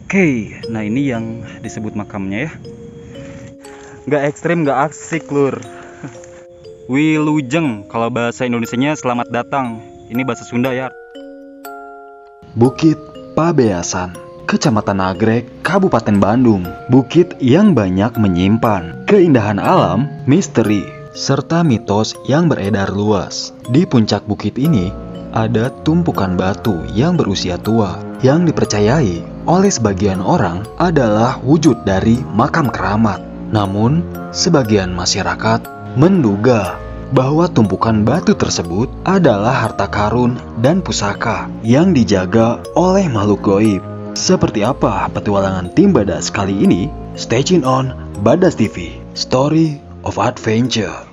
Oke, nah ini yang disebut makamnya ya. Nggak ekstrim, nggak asik lur. Wilujeng, kalau bahasa Indonesianya selamat datang. Ini bahasa Sunda ya. Bukit Pabeasan, Kecamatan Nagreg, Kabupaten Bandung. Bukit yang banyak menyimpan keindahan alam, misteri, serta mitos yang beredar luas. Di puncak bukit ini ada tumpukan batu yang berusia tua yang dipercayai oleh sebagian orang adalah wujud dari makam keramat. Namun, sebagian masyarakat menduga bahwa tumpukan batu tersebut adalah harta karun dan pusaka yang dijaga oleh makhluk goib. Seperti apa petualangan tim Badas kali ini? Stay tune on Badas TV, Story of Adventure.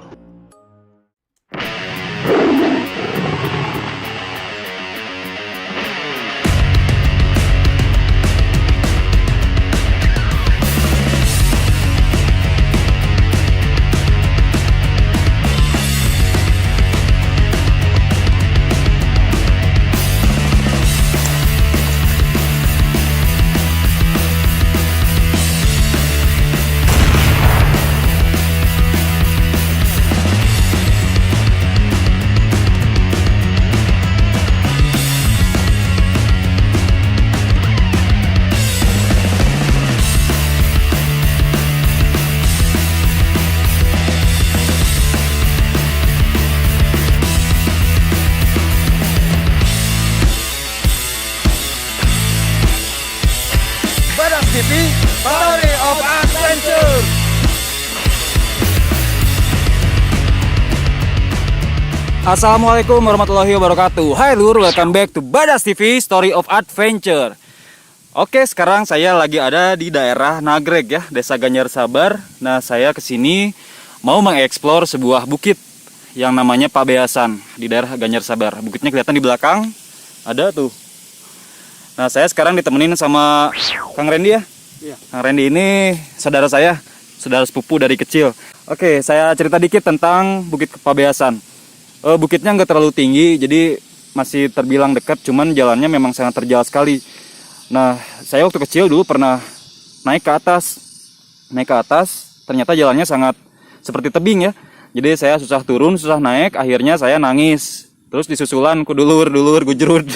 Badas TV, Story of Adventure. Assalamualaikum warahmatullahi wabarakatuh. Hai lur, welcome back to Badas TV, Story of Adventure. Oke, sekarang saya lagi ada di daerah Nagreg ya, Desa Ganjar Sabar. Nah, saya kesini mau mengeksplor sebuah bukit yang namanya Pabeasan di daerah Ganjar Sabar. Bukitnya kelihatan di belakang, ada tuh. Nah, saya sekarang ditemenin sama Kang Randy ya. Iya. Kang Randy ini saudara saya, saudara sepupu dari kecil. Oke, saya cerita dikit tentang Bukit Pabeasan. Bukitnya nggak terlalu tinggi, jadi masih terbilang dekat, cuman jalannya memang sangat terjal sekali. Nah, saya waktu kecil dulu pernah naik ke atas. Ternyata jalannya sangat seperti tebing ya. Jadi saya susah turun, susah naik, akhirnya saya nangis. Terus disusulan ku dulur gujrud.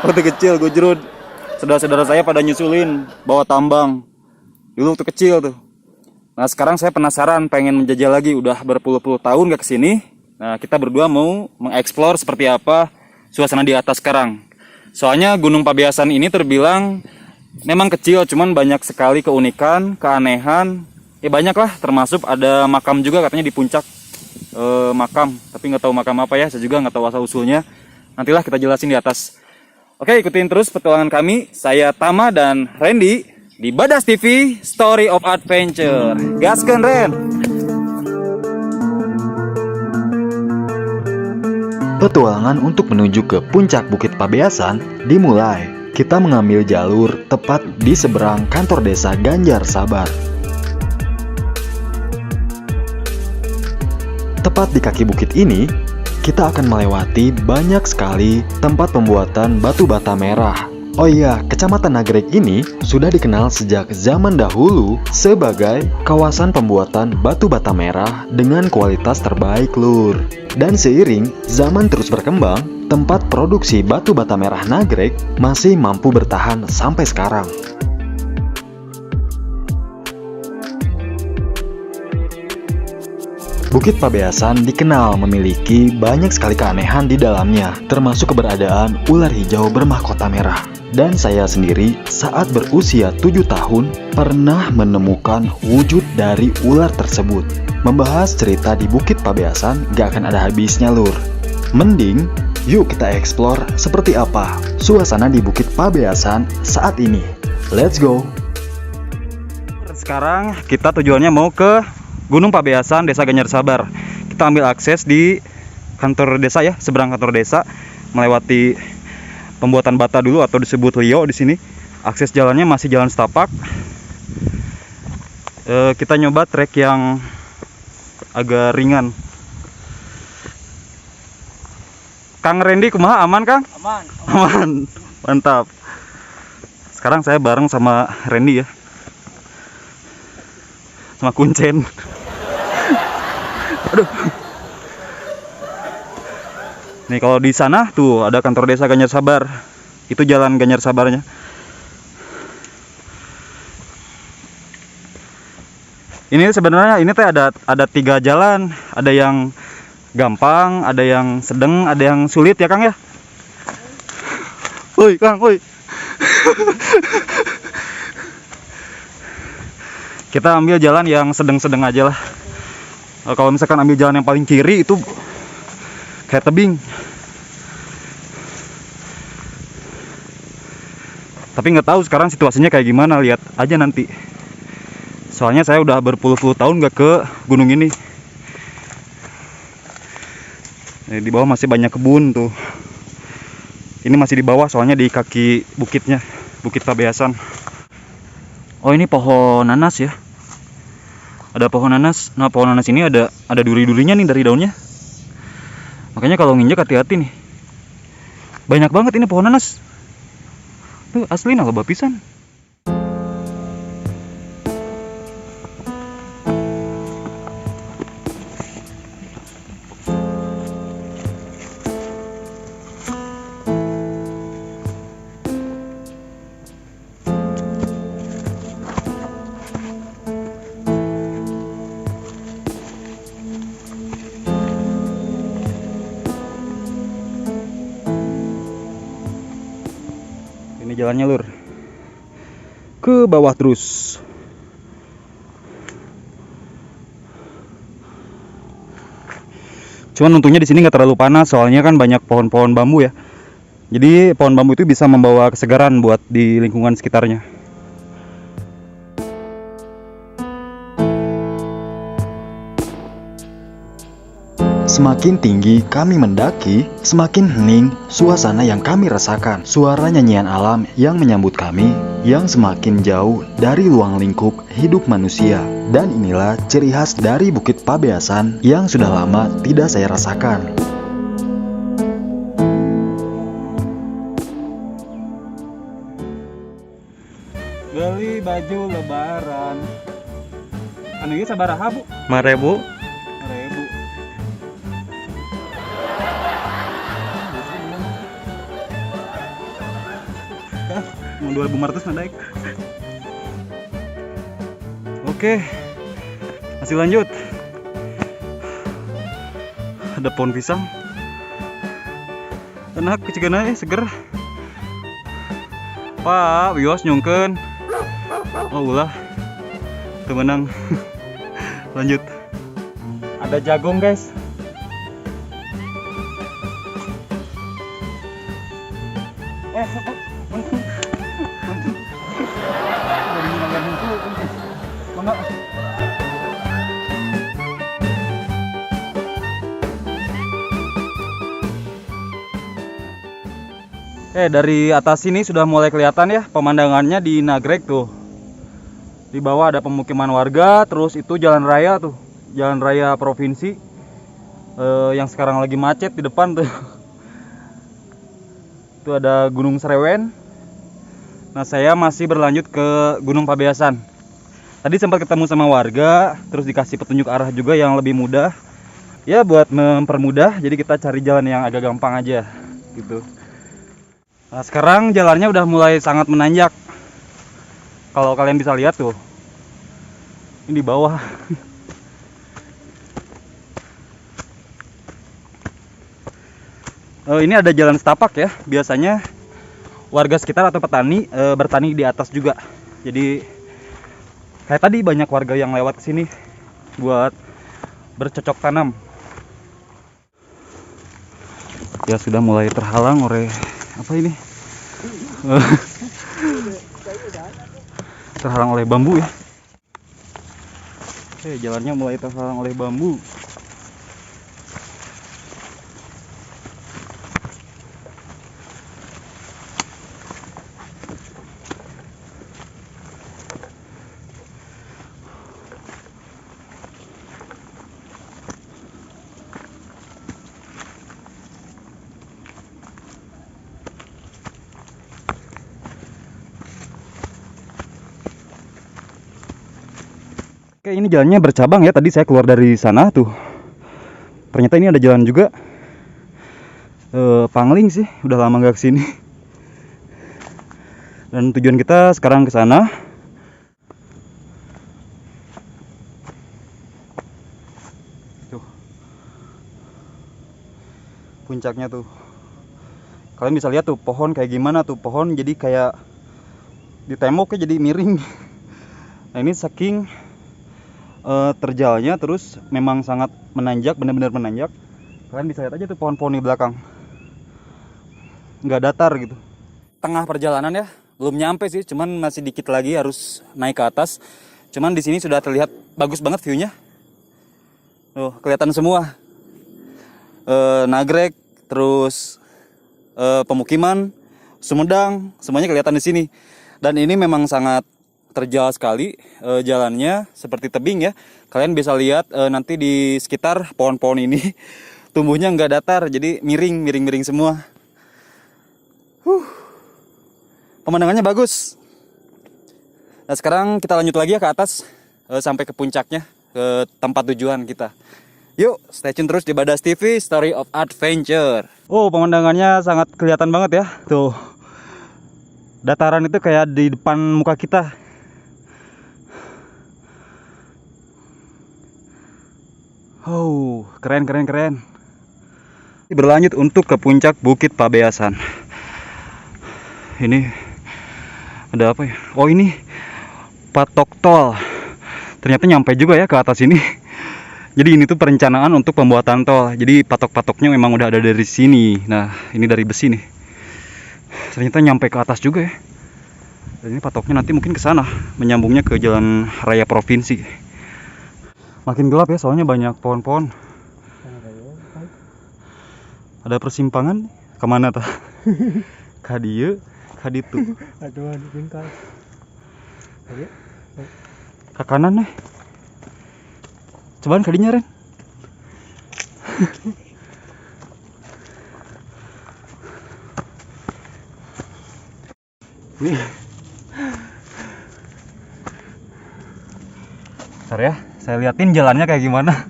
Waktu kecil gujrud, saudara-saudara saya pada nyusulin bawa tambang dulu waktu kecil tuh. Nah, sekarang saya penasaran, pengen menjajal lagi. Udah berpuluh-puluh tahun gak kesini. Nah, kita berdua mau mengeksplor seperti apa suasana di atas sekarang. Soalnya Gunung Pabeasan ini terbilang memang kecil, cuman banyak sekali keunikan, keanehan. Ya banyak lah, termasuk ada makam juga katanya di puncak makam. Tapi nggak tahu makam apa ya, saya juga nggak tahu asal usulnya. Nantilah kita jelasin di atas. Oke, ikutin terus petualangan kami. Saya Tama dan Randy di Badas TV, Story of Adventure. Gaskeun, Ren! Petualangan untuk menuju ke puncak Bukit Pabeasan dimulai. Kita mengambil jalur tepat di seberang kantor desa Ganjar Sabar. Tepat di kaki bukit ini, kita akan melewati banyak sekali tempat pembuatan batu bata merah. Oh iya, Kecamatan Nagreg ini sudah dikenal sejak zaman dahulu sebagai kawasan pembuatan batu bata merah dengan kualitas terbaik lur. Dan seiring zaman terus berkembang, tempat produksi batu bata merah Nagreg masih mampu bertahan sampai sekarang. Bukit Pabeasan dikenal memiliki banyak sekali keanehan di dalamnya, termasuk keberadaan ular hijau bermahkota merah. Dan saya sendiri saat berusia 7 tahun pernah menemukan wujud dari ular tersebut. Membahas cerita di Bukit Pabeasan gak akan ada habisnya lur. Mending yuk kita eksplor seperti apa suasana di Bukit Pabeasan saat ini. Let's go! Sekarang kita tujuannya mau ke Gunung Pabeasan, Desa Ganjar Sabar. Kita ambil akses di kantor desa ya, seberang kantor desa, melewati pembuatan bata dulu atau disebut Lio di sini. Akses jalannya masih jalan setapak. Kita nyoba trek yang agak ringan. Kang Randy kumaha, aman Kang? Aman. Aman. Mantap. Sekarang saya bareng sama Randy ya, sama Kuncen. Aduh. Nih kalau di sana tuh ada kantor desa Ganyar Sabar. Itu jalan Ganyar Sabarnya. Ini sebenarnya ini teh ada 3 jalan, ada yang gampang, ada yang sedang, ada yang sulit ya Kang ya. Woi Kang, woi. Kita ambil jalan yang sedang-sedang aja lah. Kalau misalkan ambil jalan yang paling kiri itu kayak tebing. Tapi nggak tahu sekarang situasinya kayak gimana, lihat aja nanti. Soalnya saya udah berpuluh-puluh tahun nggak ke gunung ini. Di bawah masih banyak kebun tuh. Ini masih di bawah soalnya di kaki bukitnya, Bukit Pabeasan. Oh ini pohon nanas ya. Ada pohon nanas. Nah pohon nanas ini ada duri-durinya nih dari daunnya. Makanya kalau nginjek hati-hati nih. Banyak banget ini pohon nanas. Tuh asli nah loba pisan. Ini jalannya lur, ke bawah terus. Cuman untungnya di sini nggak terlalu panas, soalnya kan banyak pohon-pohon bambu ya. Jadi pohon bambu itu bisa membawa kesegaran buat di lingkungan sekitarnya. Semakin tinggi kami mendaki, semakin hening suasana yang kami rasakan. Suara nyanyian alam yang menyambut kami, yang semakin jauh dari ruang lingkup hidup manusia. Dan inilah ciri khas dari Bukit Pabeasan yang sudah lama tidak saya rasakan. Beli baju lebaran. Anu ieu sabaraha, Bu? 5.000. 5.000. Mau 2.500 na daek. Oke. Masih lanjut. Ada pohon pisang. Enak kecigana seger. Pak, wios nyungkeun. Oh ulah. Tuh menang. Lanjut. Ada jagung, guys. Dari atas sini sudah mulai kelihatan ya pemandangannya di Nagreg tuh. Di bawah ada pemukiman warga, terus itu jalan raya tuh, jalan raya provinsi yang sekarang lagi macet di depan tuh. Itu ada Gunung Serewen. Nah saya masih berlanjut ke Gunung Pabeasan. Tadi sempat ketemu sama warga, terus dikasih petunjuk arah juga yang lebih mudah. Ya buat mempermudah, jadi kita cari jalan yang agak gampang aja gitu. Nah sekarang jalannya udah mulai sangat menanjak. Kalau kalian bisa lihat tuh, ini di bawah. Ini ada jalan setapak ya. Biasanya warga sekitar atau petani bertani di atas juga. Jadi kayak tadi banyak warga yang lewat ke sini buat bercocok tanam. Ya sudah mulai terhalang oleh apa ini? Terhalang oleh bambu ya. Oke, jalannya mulai terhalang oleh bambu. Oke, ini jalannya bercabang ya. Tadi saya keluar dari sana tuh. Ternyata ini ada jalan juga. Pangling sih, udah lama nggak kesini. Dan tujuan kita sekarang ke sana. Tuh. Puncaknya tuh. Kalian bisa lihat tuh pohon kayak gimana tuh. Pohon jadi kayak di temboknya jadi miring. Nah, ini saking terjalnya, terus memang sangat menanjak, benar-benar menanjak. Kalian bisa lihat aja tuh pohon-pohon di belakang, nggak datar gitu. Tengah perjalanan ya, belum nyampe sih, cuman masih dikit lagi harus naik ke atas. Cuman di sini sudah terlihat bagus banget view-nya. Tuh, kelihatan semua. Nagrek, terus pemukiman, Sumedang, semuanya kelihatan di sini. Dan ini memang sangat terjal sekali jalannya, seperti tebing ya. Kalian bisa lihat nanti di sekitar pohon-pohon ini tumbuhnya nggak datar, jadi miring semua. Pemandangannya bagus. Nah, sekarang kita lanjut lagi ya ke atas sampai ke puncaknya, ke tempat tujuan kita. Yuk, stay tune terus di Badas TV, Story of Adventure. Oh, pemandangannya sangat kelihatan banget ya. Tuh, dataran itu kayak di depan muka kita. Oh, keren. Berlanjut untuk ke puncak Bukit Pabeasan. Ini ada apa ya? Oh, ini patok tol. Ternyata nyampe juga ya ke atas ini. Jadi ini tuh perencanaan untuk pembuatan tol. Jadi patok-patoknya memang udah ada dari sini. Nah, ini dari besi nih. Ternyata nyampe ke atas juga ya. Dan ini patoknya nanti mungkin ke sana, menyambungnya ke jalan raya provinsi. Makin gelap ya, soalnya banyak pohon-pohon. Ada persimpangan kemana tah? Kadieu, kaditu. Aduh, bingkai. Ke kanan nih. Cobaan kadinya Ren. Nih. Bentar ya, saya liatin jalannya kayak gimana.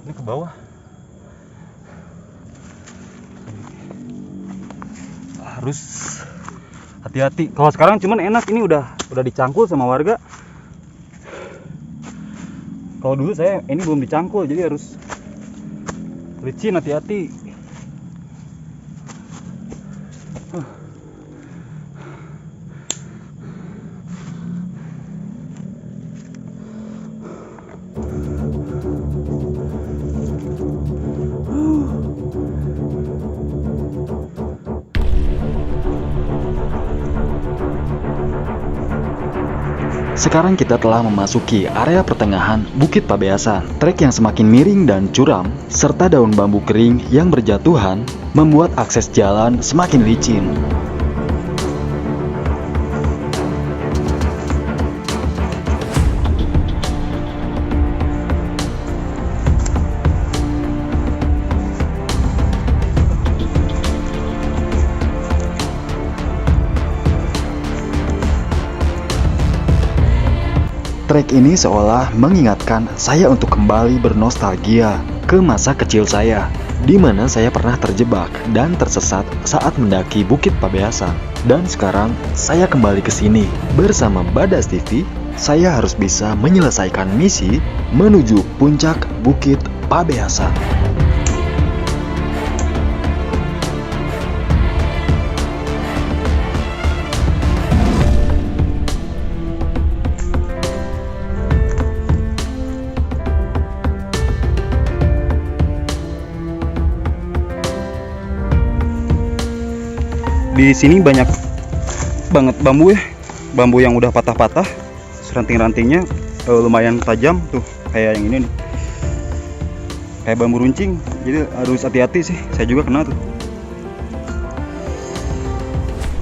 Ini ke bawah. Harus hati-hati. Kalau sekarang cuman enak, ini udah dicangkul sama warga. Kalau dulu saya ini belum dicangkul, jadi harus licin, hati-hati. Sekarang kita telah memasuki area pertengahan Bukit Pabeasan. Trek yang semakin miring dan curam, serta daun bambu kering yang berjatuhan, membuat akses jalan semakin licin. Trek ini seolah mengingatkan saya untuk kembali bernostalgia ke masa kecil saya, di mana saya pernah terjebak dan tersesat saat mendaki Bukit Pabeasan. Dan sekarang saya kembali ke sini bersama Badas TV. Saya harus bisa menyelesaikan misi menuju puncak Bukit Pabeasan. Di sini banyak banget bambu ya, bambu yang udah patah-patah, ranting-rantingnya lumayan tajam tuh, kayak yang ini nih, kayak bambu runcing. Jadi harus hati-hati sih, saya juga kena tuh,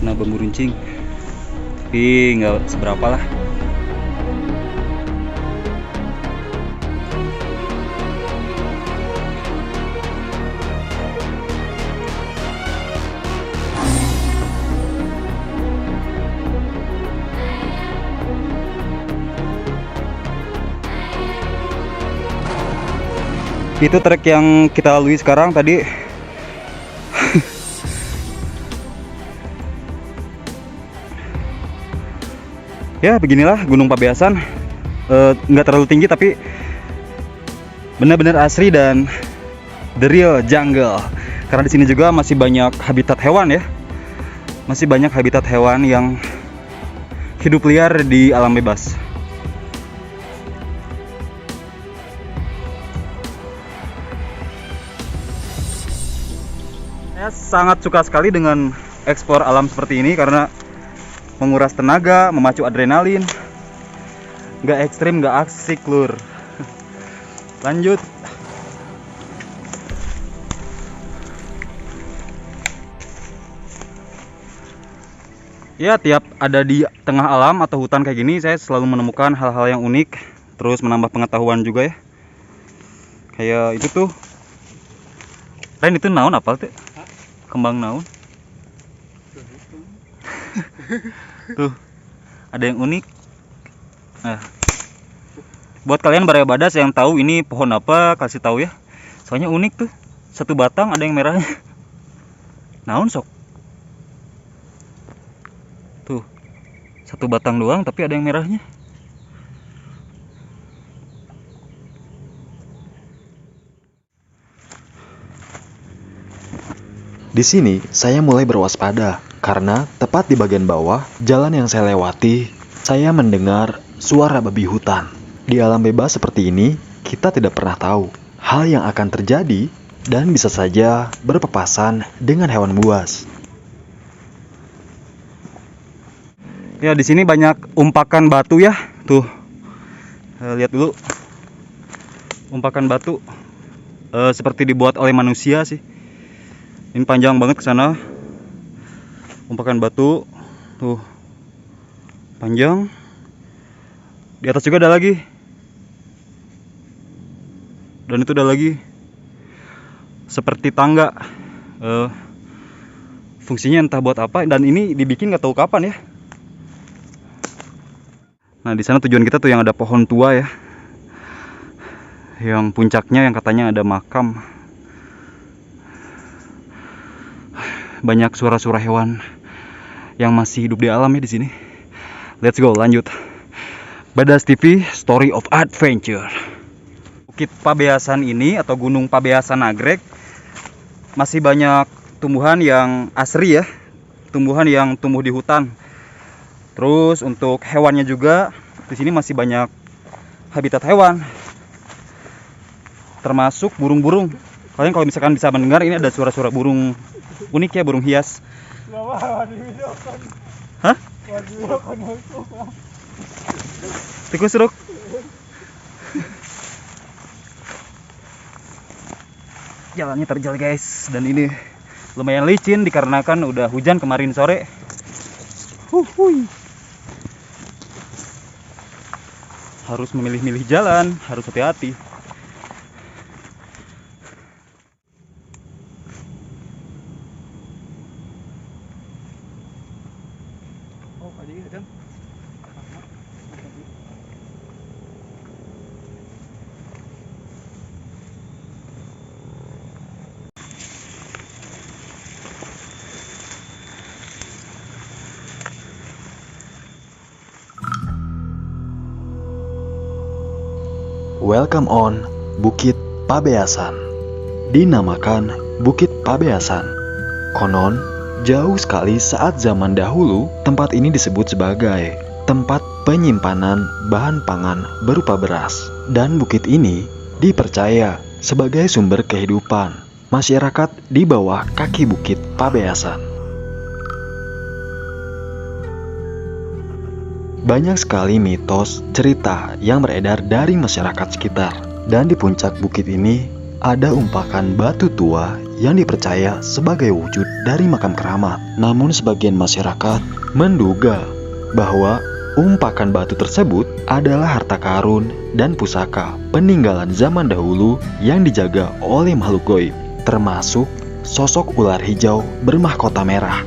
kena bambu runcing, tapi nggak seberapa lah. Itu trek yang kita lalui sekarang tadi. Ya beginilah Gunung Pabeasan. Nggak terlalu tinggi tapi benar-benar asri dan the real jungle. Karena di sini juga masih banyak habitat hewan ya. Masih banyak habitat hewan yang hidup liar di alam bebas. Saya sangat suka sekali dengan eksplor alam seperti ini karena menguras tenaga, memacu adrenalin. Nggak ekstrim, nggak asik lur. Lanjut. Ya, tiap ada di tengah alam atau hutan kayak gini, saya selalu menemukan hal-hal yang unik, terus menambah pengetahuan juga ya. Kayak itu tuh. Lain itu naon apa tuh? Kembang naon? Tuh, ada yang unik. Nah, buat kalian Baraya Badas yang tahu ini pohon apa, kasih tahu ya. Soalnya unik tuh, satu batang ada yang merahnya. Naon sok? Tuh, satu batang doang tapi ada yang merahnya. Di sini saya mulai berwaspada karena tepat di bagian bawah jalan yang saya lewati, saya mendengar suara babi hutan. Di alam bebas seperti ini, kita tidak pernah tahu hal yang akan terjadi dan bisa saja berpapasan dengan hewan buas. Ya, di sini banyak umpakan batu ya. Tuh. Lihat dulu. Umpakan batu. Seperti dibuat oleh manusia sih. Ini panjang banget ke sana. Umpakan batu. Tuh. Panjang. Di atas juga ada lagi. Dan itu ada lagi. Seperti tangga. Fungsinya entah buat apa, dan ini dibikin nggak tahu kapan ya. Nah, di sana tujuan kita tuh yang ada pohon tua ya. Yang puncaknya yang katanya ada makam. Banyak suara-suara hewan yang masih hidup di alam ya di sini. Let's go, lanjut. Badas TV, Story of Adventure. Bukit Pabeasan ini atau Gunung Pabeasan Nagrek masih banyak tumbuhan yang asri ya. Tumbuhan yang tumbuh di hutan. Terus untuk hewannya juga di sini masih banyak habitat hewan, termasuk burung-burung. Kalian kalau misalkan bisa mendengar, ini ada suara-suara burung unik ya, burung hias. Hah? Tikus seruk. Jalannya terjal guys, dan ini lumayan licin dikarenakan udah hujan kemarin sore. Harus memilih-milih jalan, harus hati-hati. Welcome on Bukit Pabeasan. Dinamakan Bukit Pabeasan. Konon, jauh sekali saat zaman dahulu, tempat ini disebut sebagai tempat penyimpanan bahan pangan berupa beras. Dan bukit ini dipercaya sebagai sumber kehidupan masyarakat di bawah kaki Bukit Pabeasan. Banyak sekali mitos, cerita yang beredar dari masyarakat sekitar. Dan di puncak bukit ini ada umpakan batu tua yang dipercaya sebagai wujud dari makam keramat. Namun sebagian masyarakat menduga bahwa umpakan batu tersebut adalah harta karun dan pusaka peninggalan zaman dahulu yang dijaga oleh makhluk gaib, termasuk sosok ular hijau bermahkota merah.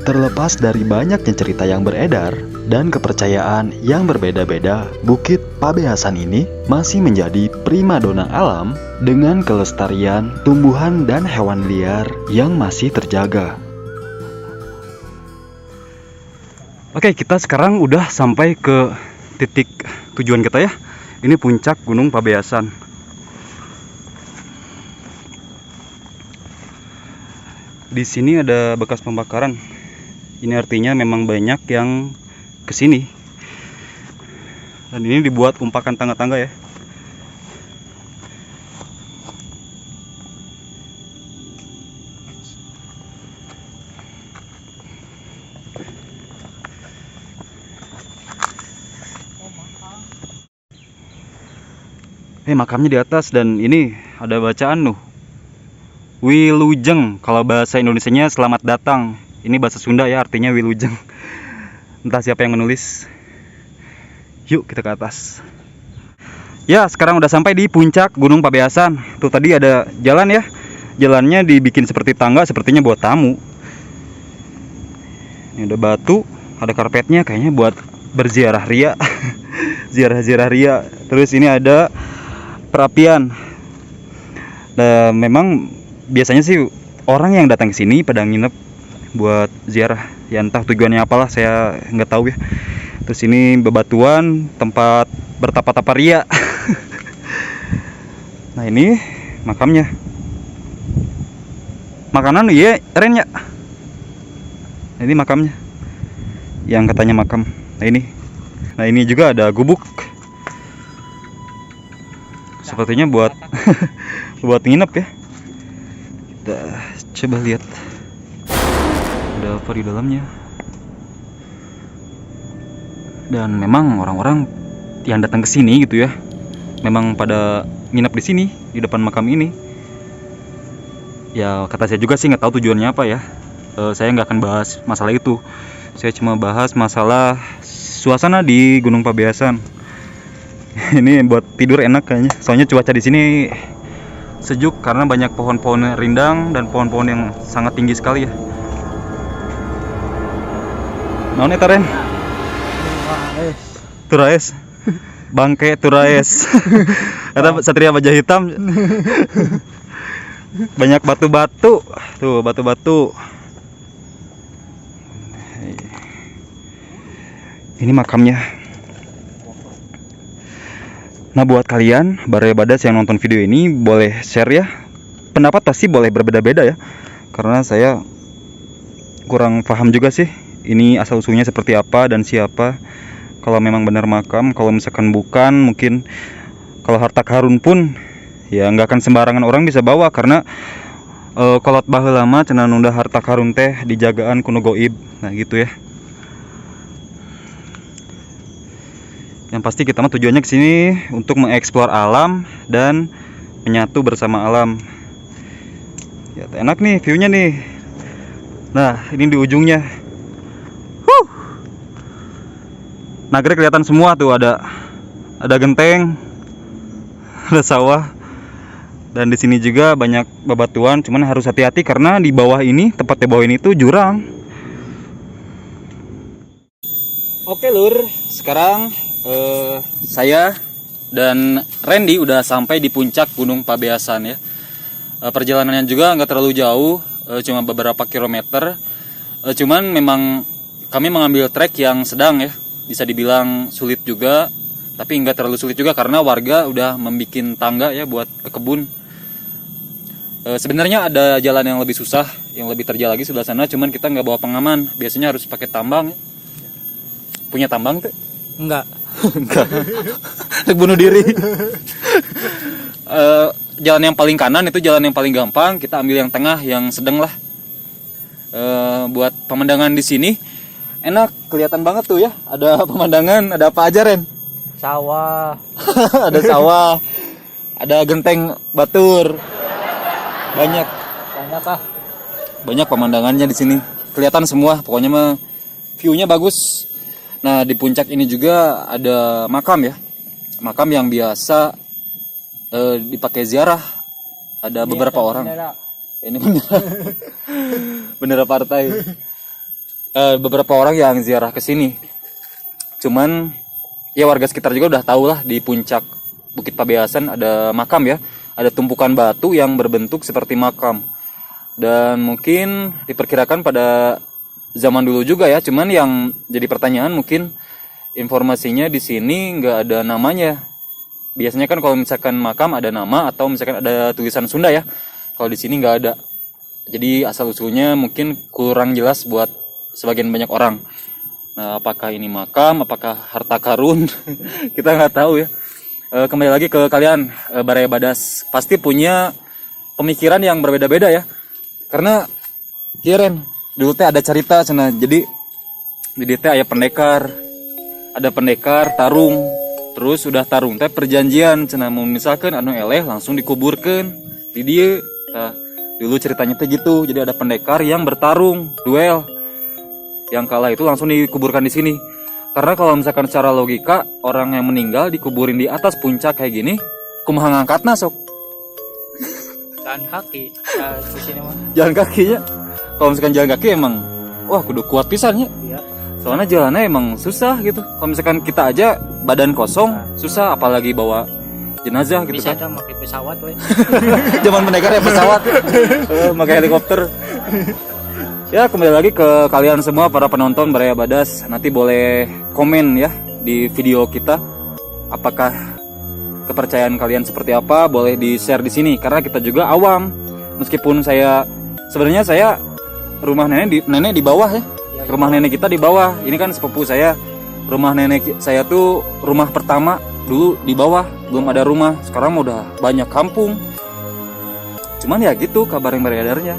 Terlepas dari banyaknya cerita yang beredar dan kepercayaan yang berbeda-beda, Bukit Pabeasan ini masih menjadi primadona alam dengan kelestarian tumbuhan dan hewan liar yang masih terjaga. Oke, kita sekarang udah sampai ke titik tujuan kita ya. Ini puncak Gunung Pabeasan. Di sini ada bekas pembakaran. Ini artinya memang banyak yang kesini. Dan ini dibuat umpakan tangga-tangga ya. Makamnya di atas dan ini ada bacaan nuh. Wilujeng, kalau bahasa Indonesianya selamat datang. Ini bahasa Sunda ya, artinya Wilujeng. Entah siapa yang menulis. Yuk kita ke atas. Ya, sekarang udah sampai di puncak Gunung Pabeasan. Tuh tadi ada jalan ya. Jalannya dibikin seperti tangga, sepertinya buat tamu. Ini ada batu, ada karpetnya, kayaknya buat berziarah ria. Ziarah-ziarah ria. Terus ini ada perapian. Dan memang biasanya sih orang yang datang ke sini pada nginep buat ziarah. Ya entah tujuannya apalah, saya nggak tahu ya. Terus ini bebatuan, tempat bertapa-tapa ria. Nah ini makamnya. Makanan iya, Ren ya. Nah, ini makamnya. Yang katanya makam. Nah ini juga ada gubuk. Sepertinya buat buat nginep ya. Kita coba lihat ada apa di dalamnya. Dan memang orang-orang yang datang ke sini gitu ya, memang pada nginep di sini di depan makam ini. Ya kata saya juga sih nggak tahu tujuannya apa ya. Saya nggak akan bahas masalah itu. Saya cuma bahas masalah suasana di Gunung Pabeasan. Ini buat tidur enak kayaknya. Soalnya cuaca di sini sejuk karena banyak pohon-pohon rindang dan pohon-pohon yang sangat tinggi sekali ya. Naon eta Ren? Turaes. Bangke Turaes. Eta satria baja hitam. Banyak batu-batu. Tuh, batu-batu. Ini makamnya. Nah buat kalian Baraya Badas yang nonton video ini boleh share ya. Pendapat pasti boleh berbeda-beda ya. Karena saya kurang paham juga sih ini asal usulnya seperti apa dan siapa. Kalau memang benar makam, kalau misalkan bukan, mungkin kalau harta karun pun ya nggak akan sembarangan orang bisa bawa. Karena kolot baheula lama cenah nunda harta karun teh dijagaan kuno goib. Nah gitu ya. Yang pasti kita mah tujuannya ke sini untuk mengeksplor alam dan menyatu bersama alam. Ya, enak nih view-nya nih. Nah, ini di ujungnya. Nagrek kelihatan semua tuh, ada genteng, ada sawah. Dan di sini juga banyak bebatuan, cuman harus hati-hati karena di bawah ini, tempat di bawah ini tuh jurang. Oke lur, sekarang saya dan Randy udah sampai di puncak Gunung Pabeasan ya. Perjalanannya juga nggak terlalu jauh, cuma beberapa kilometer. Cuman memang kami mengambil trek yang sedang ya, bisa dibilang sulit juga, tapi nggak terlalu sulit juga karena warga udah membuat tangga ya buat ke kebun. Sebenarnya ada jalan yang lebih susah, yang lebih terjal lagi sebelah sana, cuman kita nggak bawa pengaman. Biasanya harus pakai tambang. Punya tambang tuh? Enggak. Enggak. Bunuh diri. Jalan yang paling kanan itu jalan yang paling gampang. Kita ambil yang tengah, yang sedang lah. Buat pemandangan di sini enak, kelihatan banget tuh ya. Ada pemandangan, ada apa aja Ren? Sawah. Ada sawah, ada genteng batur. Banyak Ah. banyak pemandangannya di sini. Kelihatan semua, pokoknya mah view-nya bagus. Nah, di puncak ini juga ada makam ya. Makam yang biasa dipakai ziarah. Ada beberapa orang. Bendera. Ini bendera. Bendera partai. beberapa orang yang ziarah ke sini. Cuman ya warga sekitar juga udah tahu lah di puncak Bukit Pabeasan ada makam ya. Ada tumpukan batu yang berbentuk seperti makam. Dan mungkin diperkirakan pada zaman dulu juga ya. Cuman yang jadi pertanyaan mungkin informasinya di sini nggak ada namanya. Biasanya kan kalau misalkan makam ada nama atau misalkan ada tulisan Sunda ya. Kalau di sini nggak ada. Jadi asal usulnya mungkin kurang jelas buat sebagian banyak orang. Nah, apakah ini makam, apakah harta karun? Kita nggak tahu ya. Kembali lagi ke kalian, Baraya Badas pasti punya pemikiran yang berbeda-beda ya. Karena kirain dulu teh ada cerita cenah. Jadi di dieu teh aya pendekar. Ada pendekar tarung. Terus udah tarung teh perjanjian cenah mun misalkan anu eleh langsung dikuburkeun di dieu. Nah, dulu ceritanya teh gitu. Jadi ada pendekar yang bertarung, duel. Yang kalah itu langsung dikuburkan di sini. Karena kalau misalkan secara logika orang yang meninggal dikuburin di atas puncak kayak gini, kumaha ngangkatna sok? Jalan kaki di sini mah. Jalan kakinya. Kalau misalkan jalan kaki emang wah kudu kuat pisannya. Iya. Soalnya jalannya emang susah gitu. Kalau misalkan kita aja badan kosong susah apalagi bawa jenazah gitu Bisa kan. ada pakai pesawat we. Zaman pendekar ya pesawat, pakai helikopter. Ya kembali lagi ke kalian semua para penonton Baraya Badas. Nanti boleh komen ya di video kita. Apakah kepercayaan kalian seperti apa? Boleh di share di sini karena kita juga awam. Meskipun sebenarnya saya rumah nenek di bawah ya. Rumah nenek kita di bawah. Ini kan sepupu saya. Rumah nenek saya tuh rumah pertama dulu di bawah, belum ada rumah. Sekarang udah banyak kampung. Cuman ya gitu kabar yang beredarnya.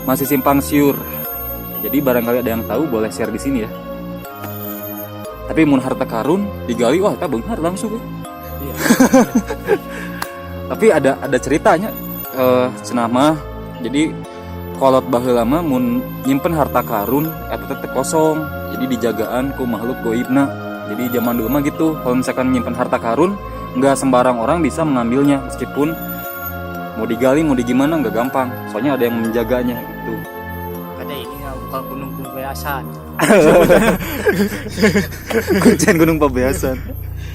Masih simpang siur. Jadi barangkali ada yang tahu boleh share di sini ya. Tapi mun harta karun digali wah kita beunghar langsung ya. Iya. Tapi ada ceritanya cenah mah. Jadi kolot baheula mah mun nyimpen harta karun eta teh kosong. Jadi dijagaan ku makhluk goibna. Jadi zaman dulu mah gitu. Kalau misalkan nyimpen harta karun enggak sembarang orang bisa mengambilnya meskipun mau digali mau digimana nggak gampang. Soalnya ada yang menjaganya gitu. Kata ini bukan gunung Pabeasan. Kuncian Gunung Pabeasan.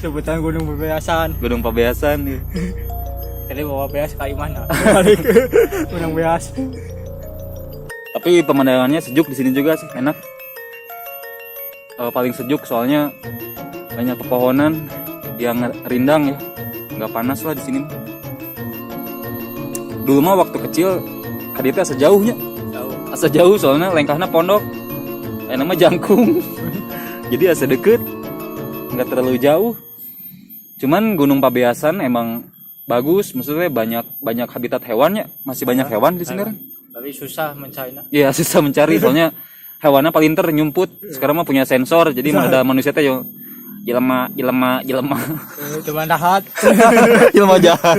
Sebutan gunung Pabeasan. Gunung Pabeasan ya. Jadi bawa beas kayak mana? Balik gunung beas. Tapi pemandangannya sejuk di sini juga sih, enak. Paling sejuk soalnya banyak pepohonan yang rindang ya. Nggak panas lah di sini. Dulu mah waktu kecil kadita asa jauhnya. Asa jauh soalnya lengkahna pondok. Nama jangkung. Jadi asa deket. Nggak terlalu jauh. Cuman Gunung Pabeasan emang bagus, maksudnya banyak habitat hewannya, masih banyak hewan di sini kan. Tapi susah mencarinya. Iya, susah mencari soalnya hewannya paling nyumput. Sekarang mah punya sensor, jadi ada manusia teh yo jelema. Teman dahat. Jelema jahat.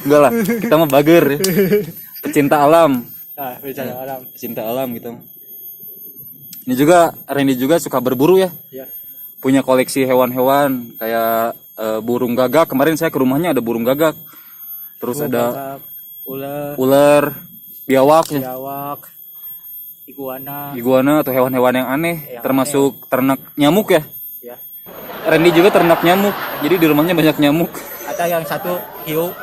Enggak lah, kita mah bager ya. Pecinta alam. Nah, bicara alam. Pecinta alam gitu. Ini juga Randy juga suka berburu ya. Iya. Punya koleksi hewan-hewan kayak burung gagak. Kemarin saya ke rumahnya ada burung gagak. Terus ada ular, biawak ya. Iguana atau hewan-hewan yang aneh, termasuk ternak nyamuk ya. Ya. Randy juga ternak nyamuk. Jadi di rumahnya banyak nyamuk. Ada yang satu hiu.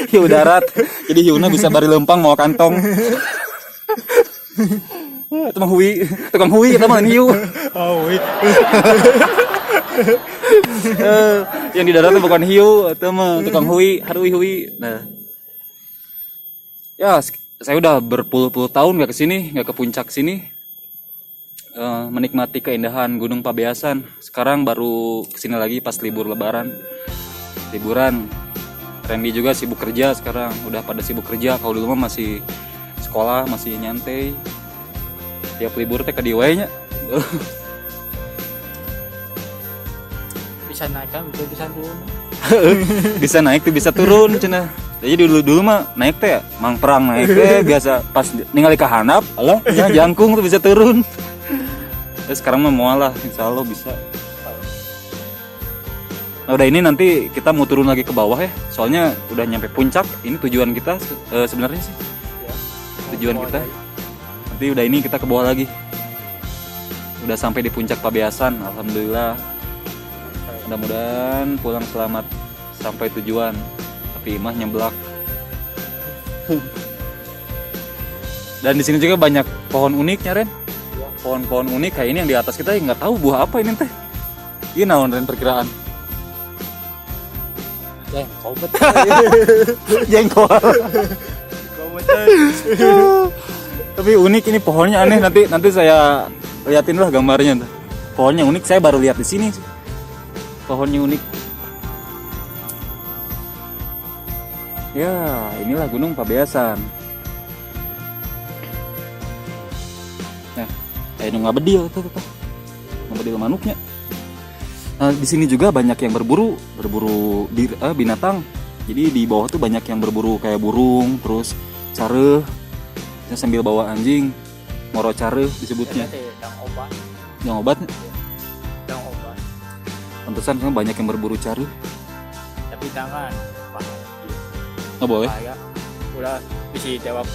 Hiu darat. Jadi hiunya bisa bari lempang mau kantong. Tukang hui kita mah hiu. Oh, hui. Yang di darat bukan hiu, itu mah tukang hui, hui. Nah. Ya, saya udah berpuluh-puluh tahun gak kesini, gak ke puncak sini. Menikmati keindahan Gunung Pabeasan. Sekarang baru kesini lagi pas libur lebaran. Liburan. Randy juga sibuk kerja sekarang, udah pada sibuk kerja. Kalau dulu mah masih sekolah, masih nyantai. Tiap libur teh ke diwe-nya. Bisa naik kan, bisa turun. Bisa naik tuh bisa turun cenah. Jadi dulu mah naik teh mang perang naik teh biasa pas ningali ka handap, alah ya jangkung tuh bisa turun. Terus sekarang mah moal lah, insyaallah bisa. Nah, udah ini nanti kita mau turun lagi ke bawah ya. Soalnya udah nyampe puncak. Ini tujuan kita sebenarnya sih. Ya. Tujuan kita Nanti udah ini kita ke bawah lagi. Udah sampai di puncak Pabeasan, alhamdulillah. Mudah-mudahan pulang selamat sampai tujuan. Tapi Imah nyeblak. Dan di sini juga banyak pohon uniknya, Ren. Pohon-pohon unik kayak ini yang di atas kita nggak tahu buah apa ini teh. Ini naon, Ren, perkiraan? Kau betul. Jengkol. Kau betul. Tapi unik ini pohonnya aneh, nanti saya liatin lah gambarnya. Pohonnya unik, saya baru lihat di sini sih. Pohonnya unik. Ya, inilah Gunung Pabeasan. Nah, kayak ngabedil tuh. Ngabedil manuknya. Nah, di sini juga banyak yang berburu binatang. Jadi di bawah tuh banyak yang berburu kayak burung, terus careuh. Sambil bawa anjing, moro careuh disebutnya. Yang obat. Pantesan kan banyak yang berburu careuh. Tapi jangan. Nggak boleh. Bahaya. Udah bisa jawab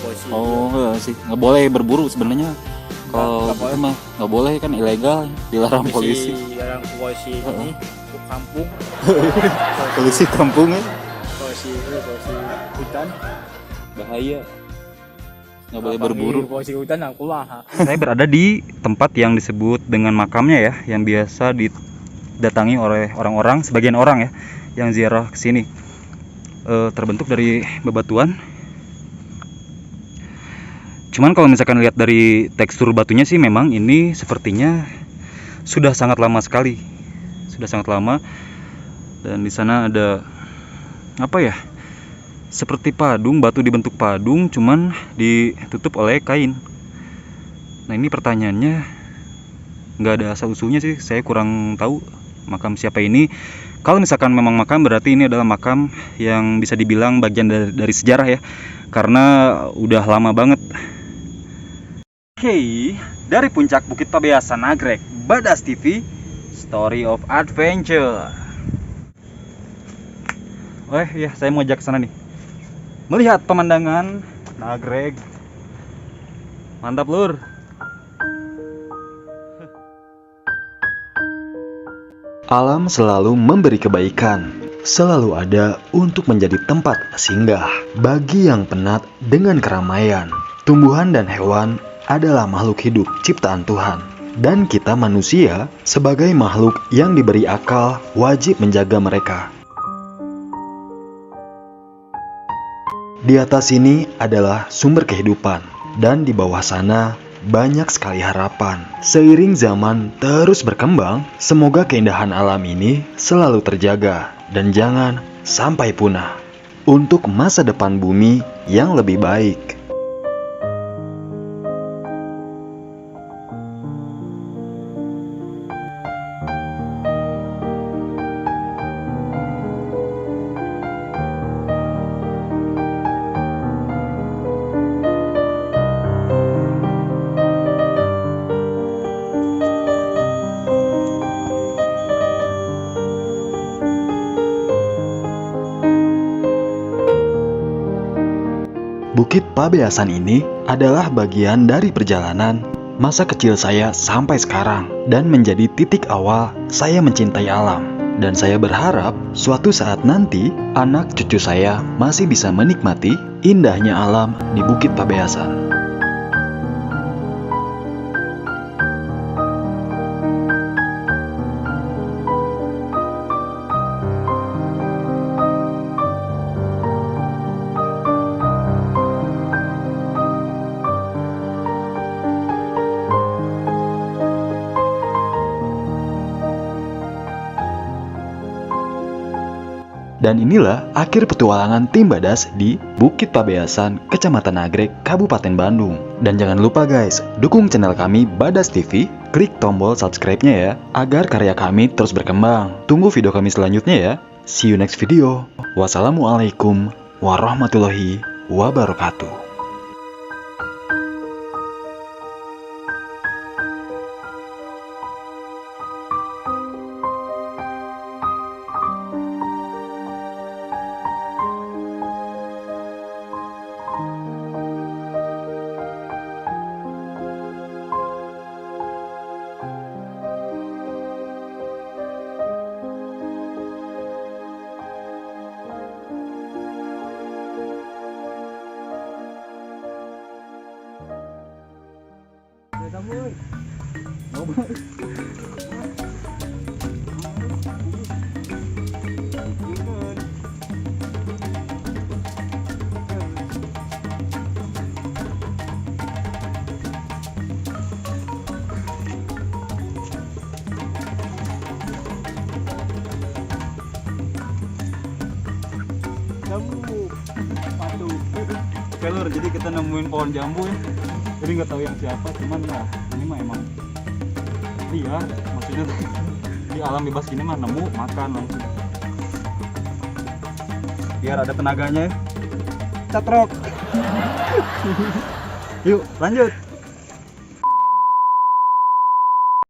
polisi. Oh enggak sih, nggak boleh berburu sebenarnya. Kalau Nggak itu mah nggak boleh, kan ilegal, dilarang polisi. Dilarang polisi ini ke kampung. Polisi kampung ya, Polisi hutan. bahaya. Nggak boleh berburu. Polisi hutan aku lah. Saya berada di tempat yang disebut dengan makamnya ya, yang biasa didatangi oleh orang-orang, sebagian orang ya, yang ziarah ke sini. Terbentuk dari bebatuan. Cuman kalau misalkan lihat dari tekstur batunya sih memang ini sepertinya sudah sangat lama sekali. Sudah sangat lama. Dan di sana ada apa ya? Seperti padung, batu dibentuk padung cuman ditutup oleh kain. Nah, ini pertanyaannya nggak ada asal usulnya sih, saya kurang tahu makam siapa ini. Kalau misalkan memang makam, berarti ini adalah makam yang bisa dibilang bagian dari sejarah ya, karena udah lama banget. Oke, dari puncak Bukit Pabeasan Nagrek, Badas TV, Story of Adventure. Oh ya, saya mau ajak ke sana nih. Melihat pemandangan Nagrek. Mantap, Lur. Alam selalu memberi kebaikan, selalu ada untuk menjadi tempat singgah bagi yang penat dengan keramaian. Tumbuhan dan hewan adalah makhluk hidup ciptaan Tuhan, dan kita manusia sebagai makhluk yang diberi akal wajib menjaga mereka. Di atas ini adalah sumber kehidupan, dan di bawah sana banyak sekali harapan. Seiring zaman terus berkembang, semoga keindahan alam ini selalu terjaga dan jangan sampai punah untuk masa depan bumi yang lebih baik. Bukit Pabeasan ini adalah bagian dari perjalanan masa kecil saya sampai sekarang dan menjadi titik awal saya mencintai alam. Dan saya berharap suatu saat nanti anak cucu saya masih bisa menikmati indahnya alam di Bukit Pabeasan. Dan inilah akhir petualangan tim Badas di Bukit Pabeasan, Kecamatan Nagrek, Kabupaten Bandung. Dan jangan lupa guys, dukung channel kami Badas TV, klik tombol subscribe-nya ya, agar karya kami terus berkembang. Tunggu video kami selanjutnya ya. See you next video. Wassalamualaikum warahmatullahi wabarakatuh. Oke lur, jadi kita nemuin pohon jambu ya. Jadi nggak tahu yang siapa, cuman ya ini mah emang liar. Maksudnya di alam bebas gini mah nemu makan langsung. Biar ada tenaganya. Catrok. Yuk lanjut.